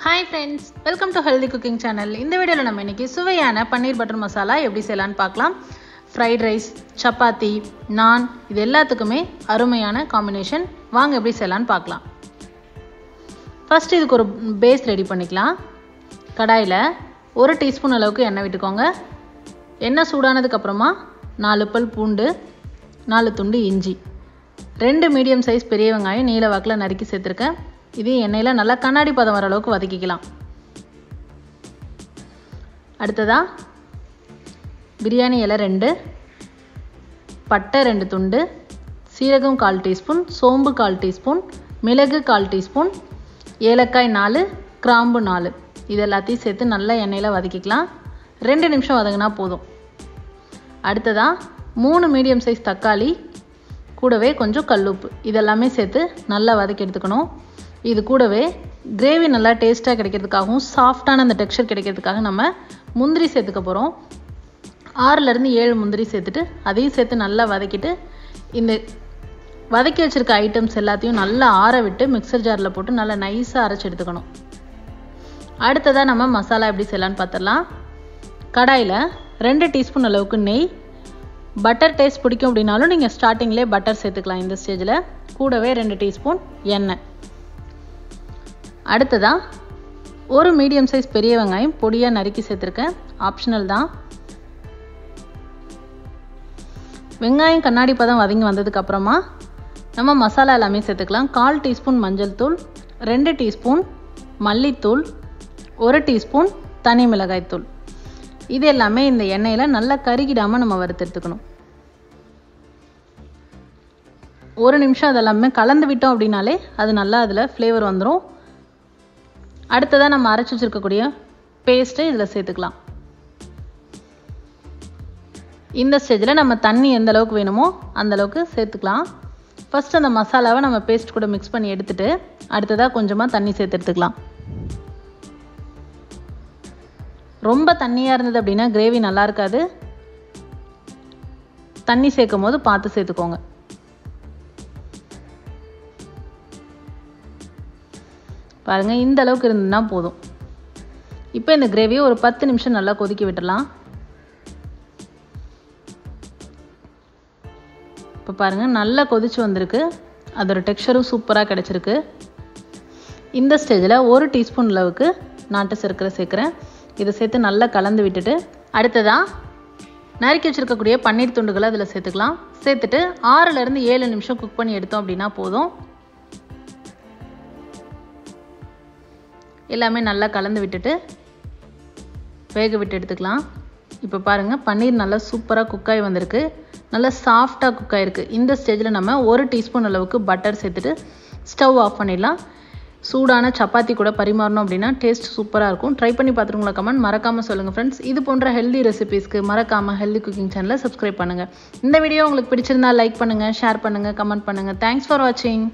Hi friends, welcome to Healthy Cooking Channel. இந்த வீடியோல நம்ம இன்னைக்கு சுவையான பன்னீர் பட்டர் மசாலா எப்படி செய்யலாம்னு பார்க்கலாம். ஃப்ரைட் ரைஸ், சப்பாத்தி, நான் இது எல்லாத்துக்குமே அருமையான காம்பினேஷன். வாங்க எப்படி செய்யலாம்னு பார்க்கலாம். ஃபர்ஸ்ட் இதுக்கு ஒரு பேஸ் ரெடி பண்ணிக்கலாம். கடாயில் 1 டீஸ்பூன் அளவுக்கு எண்ணெய் விட்டுக்கோங்க. எண்ணெய் சூடானதுக்கு அப்புறமா 4 பல் பூண்டு, 4 துண்டு இஞ்சி, 2 மீடியம் சைஸ் பெரிய வெங்காயம் நீல வாக்கில் நறுக்கி சேர்த்துருக்கேன். இது எண்ணெயில் நல்லா கண்ணாடி பதம் வர அளவுக்கு வதக்கிக்கலாம். அடுத்ததா பிரியாணி இலை 2, பட்டை 2 துண்டு, சீரகம் 1/4 டீஸ்பூன், சோம்பு 1/4 டீஸ்பூன், மிளகு 1/4 டீஸ்பூன், ஏலக்காய் 4, கிராம்பு 4, இது எல்லாத்தையும் சேர்த்து நல்லா எண்ணெயில் வதக்கிக்கலாம். 2 நிமிஷம் வதங்கினா போதும். அடுத்ததா 3 மீடியம் சைஸ் தக்காளி, கூடவே கொஞ்சம் கல்லுப்பு, இதெல்லாமே சேர்த்து நல்லா வதக்கி எடுத்துக்கணும். இது கூடவே கிரேவி நல்லா டேஸ்ட்டாக கிடைக்கிறதுக்காகவும் சாஃப்டான அந்த டெக்ஸ்சர் கிடைக்கிறதுக்காக நம்ம முந்திரி சேர்த்துக்க போகிறோம். 6லேருந்து 7 முந்திரி சேர்த்துட்டு அதையும் சேர்த்து நல்லா வதக்கிட்டு இந்த வதக்கி வச்சுருக்க ஐட்டம்ஸ் எல்லாத்தையும் நல்லா ஆற விட்டு மிக்சர் ஜாரில் போட்டு நல்லா நைஸாக அரைச்சி எடுத்துக்கணும். அடுத்ததாக நம்ம மசாலா எப்படி செய்யலான்னு பார்த்துடலாம். கடாயில் 2 டீஸ்பூன் அளவுக்கு நெய், பட்டர் டேஸ்ட் பிடிக்கும் அப்படின்னாலும் நீங்கள் ஸ்டார்டிங்லேயே பட்டர் சேர்த்துக்கலாம். இந்த ஸ்டேஜில் கூடவே 2 டீஸ்பூன் எண்ணெய். அடுத்ததாக 1 மீடியம் சைஸ் பெரிய வெங்காயம் பொடியாக நறுக்கி சேர்த்துருக்கேன், ஆப்ஷனல் தான். வெங்காயம் கண்ணாடி பதம் வதங்கி வந்ததுக்கப்புறமா நம்ம மசாலா எல்லாமே சேர்த்துக்கலாம். 1/4 டீஸ்பூன் மஞ்சள் தூள், 2 டீஸ்பூன் மல்லித்தூள், 1 டீஸ்பூன் தனி மிளகாய் தூள், இது எல்லாமே இந்த எண்ணெயில் நல்லா கருகிடாமல் நம்ம வறுத்தெடுத்துக்கணும். 1 நிமிஷம் அதெல்லாமே கலந்து விட்டோம் அப்படின்னாலே அது நல்லா அதில் ஃப்ளேவர் வந்துடும். அடுத்ததாக நம்ம அரைச்சி வச்சுருக்கக்கூடிய பேஸ்ட்டை இதில் சேர்த்துக்கலாம். இந்த ஸ்டேஜில் நம்ம தண்ணி எந்த அளவுக்கு வேணுமோ அந்த அளவுக்கு சேர்த்துக்கலாம். ஃபஸ்ட் அந்த மசாலாவை நம்ம பேஸ்ட் கூட மிக்ஸ் பண்ணி எடுத்துட்டு அடுத்ததாக கொஞ்சமாக தண்ணி சேர்த்து எடுத்துக்கலாம். ரொம்ப தண்ணியாக இருந்தது அப்படின்னா கிரேவி நல்லா இருக்காது. தண்ணி சேர்க்கும் போது பார்த்து சேர்த்துக்கோங்க. பாருங்கள், இந்த அளவுக்கு இருந்ததுன்னா போதும். இப்போ இந்த கிரேவியை ஒரு 10 நிமிஷம் நல்லா கொதிக்க விட்டுடலாம். இப்போ பாருங்கள், நல்லா கொதிச்சு வந்திருக்கு. அதோட டெக்ஸ்சரும் சூப்பராக கிடச்சிருக்கு. இந்த ஸ்டேஜில் 1 டீஸ்பூன் அளவுக்கு நாட்டு சர்க்கரை சேர்க்குறேன். இதை சேர்த்து நல்லா கலந்து விட்டுட்டு அடுத்ததாக நறுக்கி வச்சுருக்கக்கூடிய பன்னீர் துண்டுகளை அதில் சேர்த்துக்கலாம். சேர்த்துட்டு 6லேருந்து 7 நிமிஷம் குக் பண்ணி எடுத்தோம் அப்படின்னா போதும். எல்லாமே நல்லா கலந்து விட்டுட்டு வேக விட்டு எடுத்துக்கலாம். இப்போ பாருங்கள், பன்னீர் நல்லா சூப்பராக குக்காகி வந்திருக்கு, நல்லா சாஃப்டாக குக்காயிருக்கு. இந்த ஸ்டேஜில் நம்ம 1 டீஸ்பூன் அளவுக்கு பட்டர் சேர்த்துட்டு ஸ்டவ் ஆஃப் பண்ணிடலாம். சூடான சப்பாத்தி கூட பரிமாறணும் அப்படின்னா டேஸ்ட் சூப்பராக இருக்கும். ட்ரை பண்ணி பார்த்துருங்களா? கமெண்ட் மறக்காமல் சொல்லுங்கள் ஃப்ரெண்ட்ஸ். இது போன்ற ஹெல்தி ரெசிபீஸ்க்கு மறக்காமல் ஹெல்தி குக்கிங் சேனலை சப்ஸ்கிரைப் பண்ணுங்கள். இந்த வீடியோ உங்களுக்கு பிடிச்சிருந்தா லைக் பண்ணுங்கள், ஷேர் பண்ணுங்கள், கமெண்ட் பண்ணுங்கள். தேங்க்ஸ் ஃபார் வாட்சிங்.